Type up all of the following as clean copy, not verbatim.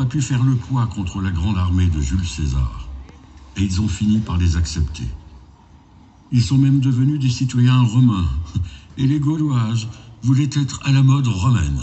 pas pu faire le poids contre la grande armée de Jules César. Et ils ont fini par les accepter. Ils sont même devenus des citoyens romains. Et les Gauloises voulaient être à la mode romaine.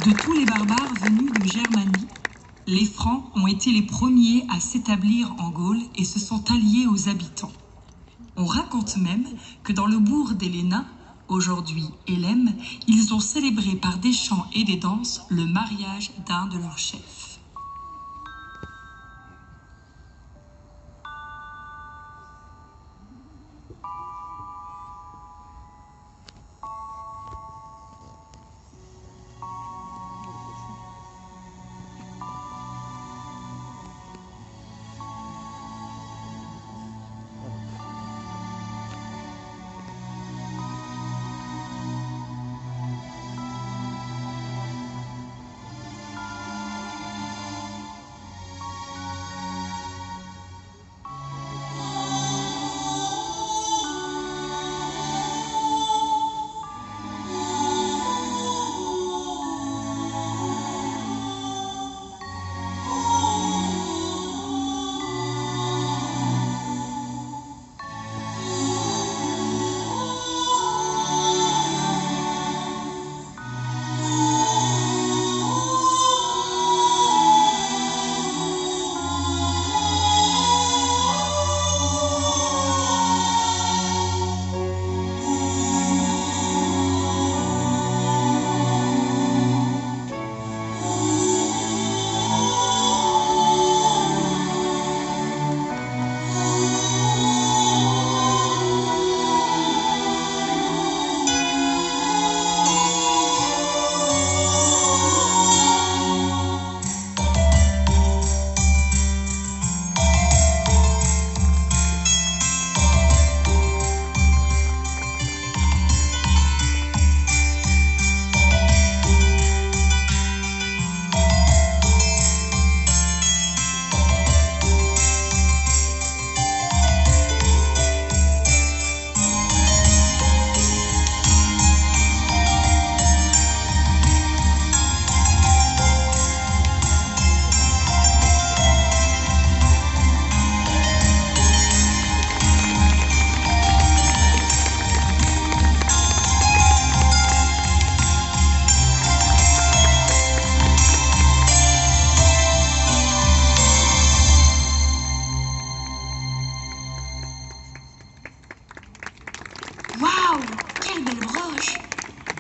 De tous les barbares venus de Germanie, les Francs ont été les premiers à s'établir en Gaule et se sont alliés aux habitants. On raconte même que dans le bourg d'Héléna, aujourd'hui Hélène, ils ont célébré par des chants et des danses le mariage d'un de leurs chefs.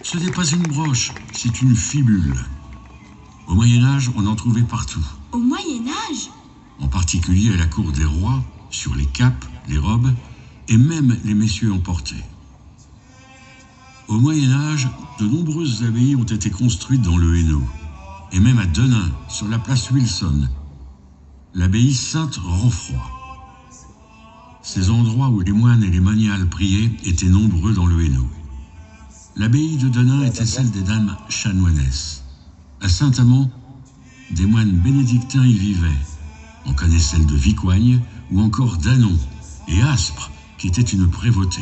Ce n'est pas une broche, c'est une fibule. Au Moyen-Âge, on en trouvait partout. Au Moyen-Âge? En particulier à la cour des rois, sur les capes, les robes, et même les messieurs en portaient. Au Moyen-Âge, de nombreuses abbayes ont été construites dans le Hainaut, et même à Denain, sur la place Wilson, l'abbaye Sainte-Renfroy. Ces endroits où les moines et les moniales priaient étaient nombreux dans le Hainaut. L'abbaye de Denain était celle des dames chanoinesses. À Saint-Amand, des moines bénédictins y vivaient. On connaît celle de Vicoigne ou encore d'Anon et Aspre, qui était une prévôté.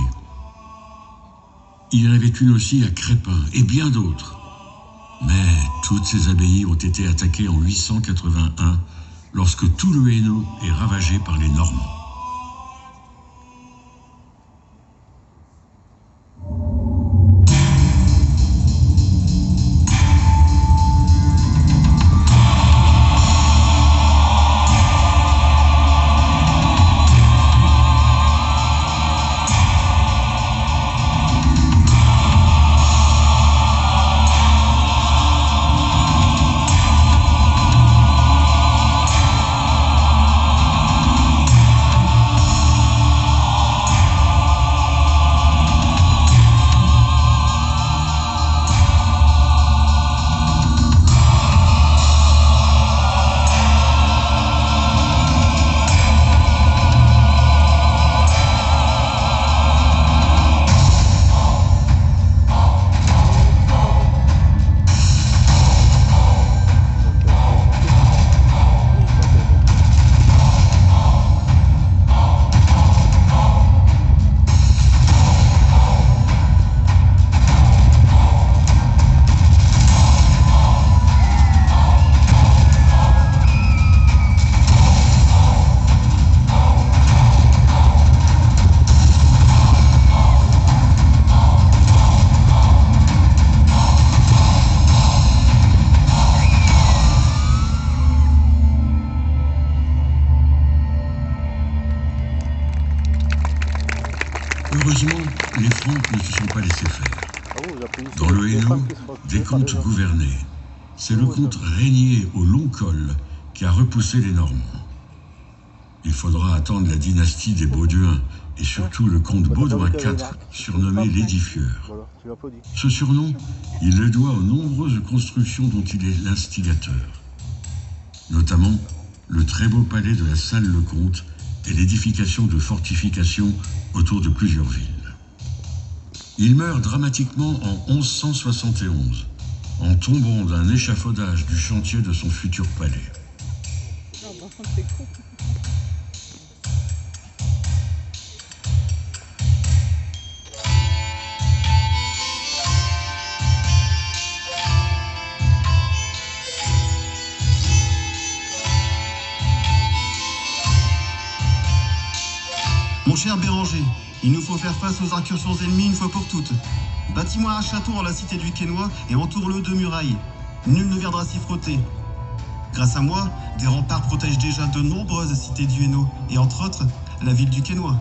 Il y en avait une aussi à Crépin et bien d'autres. Mais toutes ces abbayes ont été attaquées en 881 lorsque tout le Hainaut est ravagé par les Normands. Heureusement, les Francs ne se sont pas laissés faire. Dans le Hainaut, des comtes gouvernaient. C'est le comte Régnier au long col qui a repoussé les Normands. Il faudra attendre la dynastie des Bauduins et surtout le comte Baudouin IV, surnommé l'édifieur. Ce surnom, il le doit aux nombreuses constructions dont il est l'instigateur. Notamment le très beau palais de la Salle-le-Comte et l'édification de fortifications autour de plusieurs villes. Il meurt dramatiquement en 1171, en tombant d'un échafaudage du chantier de son futur palais. Mon cher Béranger, il nous faut faire face aux incursions ennemies une fois pour toutes. Bâtis-moi un château en la cité du Quesnoy et entoure-le de murailles. Nul ne viendra s'y frotter. Grâce à moi, des remparts protègent déjà de nombreuses cités du Hainaut, et entre autres, la ville du Quesnoy.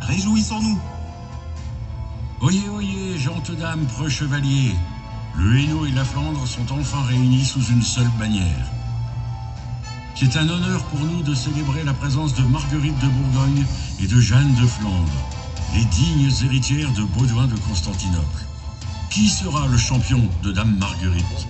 Réjouissons-nous. Oyez, oyez, gentes dames, preux chevaliers. Le Hainaut et la Flandre sont enfin réunis sous une seule bannière. C'est un honneur pour nous de célébrer la présence de Marguerite de Bourgogne et de Jeanne de Flandre, les dignes héritières de Baudouin de Constantinople. Qui sera le champion de Dame Marguerite ?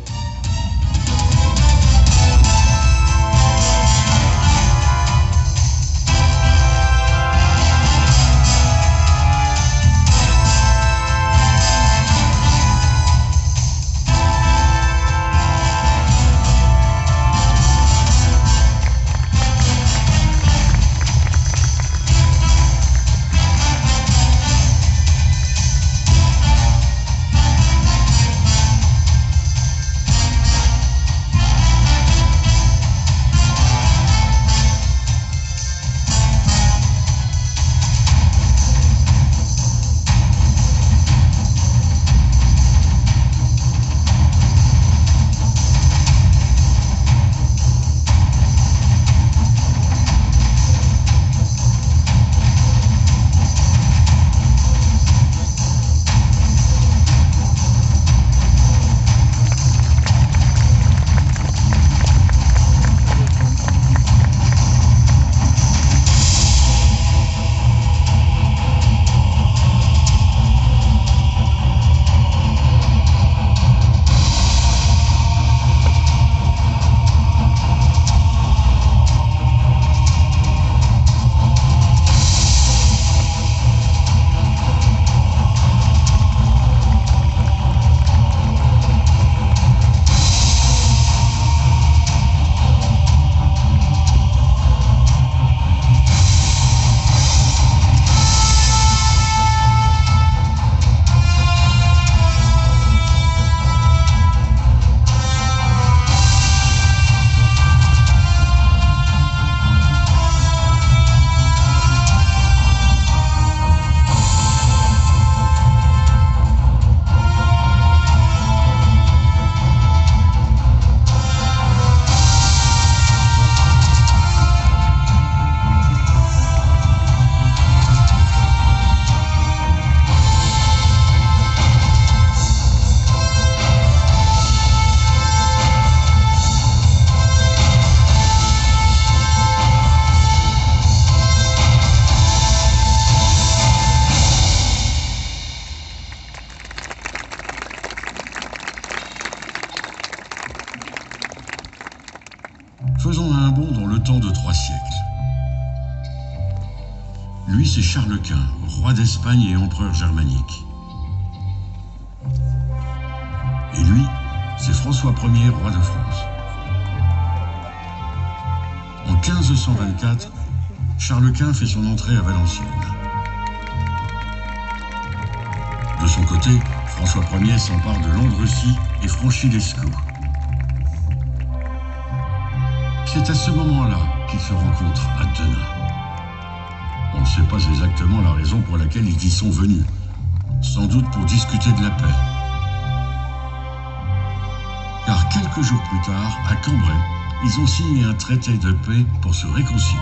Faisons un bond dans le temps de 3 siècles. Lui, c'est Charles Quint, roi d'Espagne et empereur germanique. Et lui, c'est François Ier, roi de France. En 1524, Charles Quint fait son entrée à Valenciennes. De son côté, François Ier s'empare de Landrecies et franchit l'Escaut. C'est à ce moment-là qu'ils se rencontrent à Denain. On ne sait pas exactement la raison pour laquelle ils y sont venus. Sans doute pour discuter de la paix. Car quelques jours plus tard, à Cambrai, ils ont signé un traité de paix pour se réconcilier.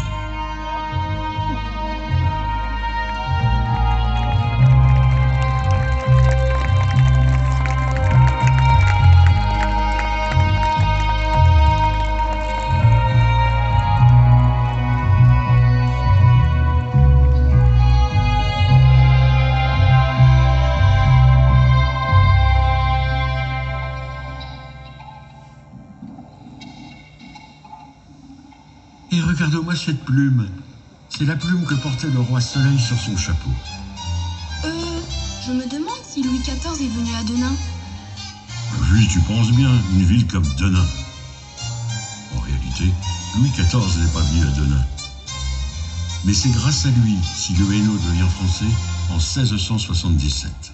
Et regarde-moi cette plume. C'est la plume que portait le roi Soleil sur son chapeau. Je me demande si Louis XIV est venu à Denain. Oui, tu penses bien, une ville comme Denain. En réalité, Louis XIV n'est pas venu à Denain. Mais c'est grâce à lui si le Hainaut devient français en 1677.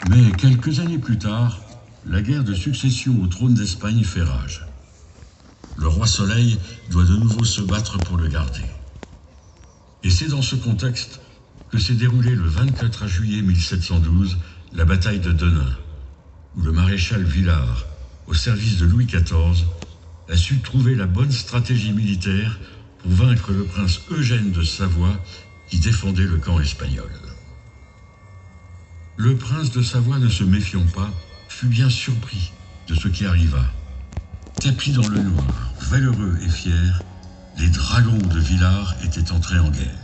Mais quelques années plus tard, la guerre de succession au trône d'Espagne fait rage. Le roi Soleil doit de nouveau se battre pour le garder. Et c'est dans ce contexte que s'est déroulée le 24 juillet 1712 la bataille de Denain, où le maréchal Villars, au service de Louis XIV, a su trouver la bonne stratégie militaire pour vaincre le prince Eugène de Savoie qui défendait le camp espagnol. Le prince de Savoie, ne se méfiant pas, fut bien surpris de ce qui arriva. Tapis dans le noir, valeureux et fiers, les dragons de Villars étaient entrés en guerre.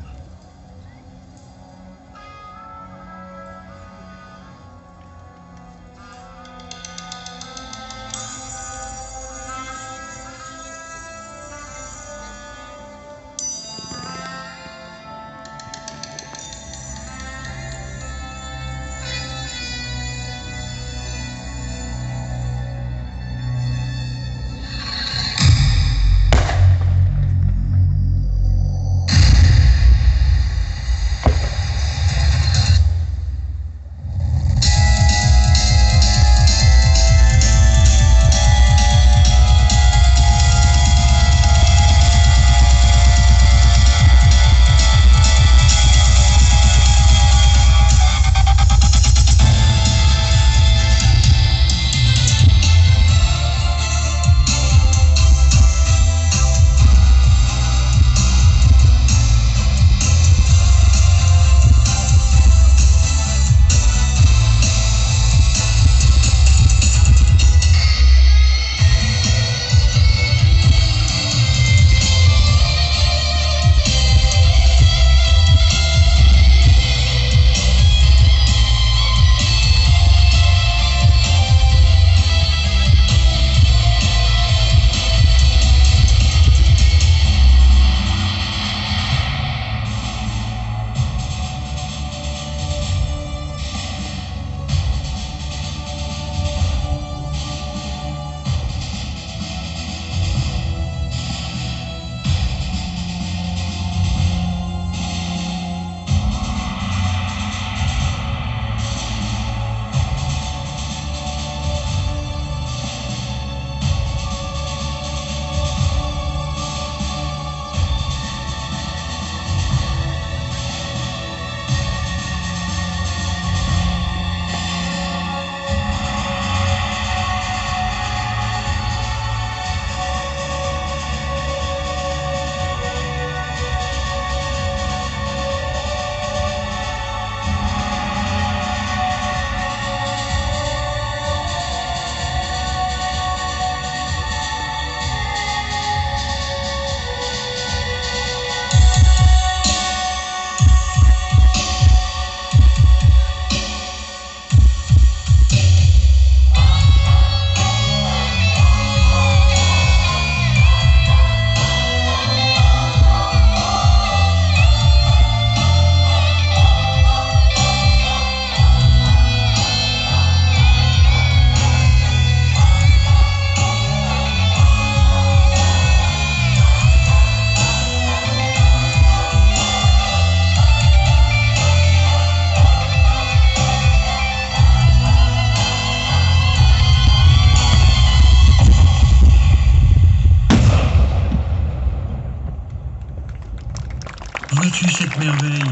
Vois-tu cette merveille?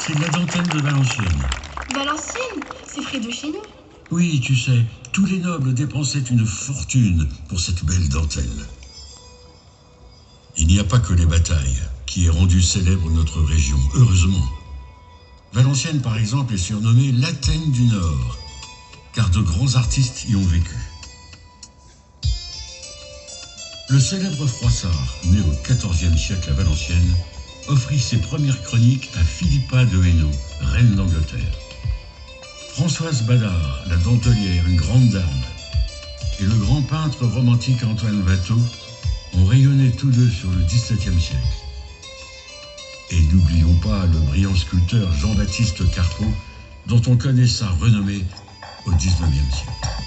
C'est de la dentelle de Valenciennes. Valenciennes, c'est près de chez nous. Oui, tu sais, tous les nobles dépensaient une fortune pour cette belle dentelle. Il n'y a pas que les batailles qui aient rendu célèbre notre région, heureusement. Valenciennes, par exemple, est surnommée l'Athènes du Nord, car de grands artistes y ont vécu. Le célèbre Froissart, né au XIVe siècle à Valenciennes, offrit ses premières chroniques à Philippa de Hainaut, reine d'Angleterre. Françoise Badard, la dentelière, une grande dame, et le grand peintre romantique Antoine Watteau ont rayonné tous deux sur le XVIIe siècle. Et n'oublions pas le brillant sculpteur Jean-Baptiste Carpeaux, dont on connaît sa renommée au XIXe siècle.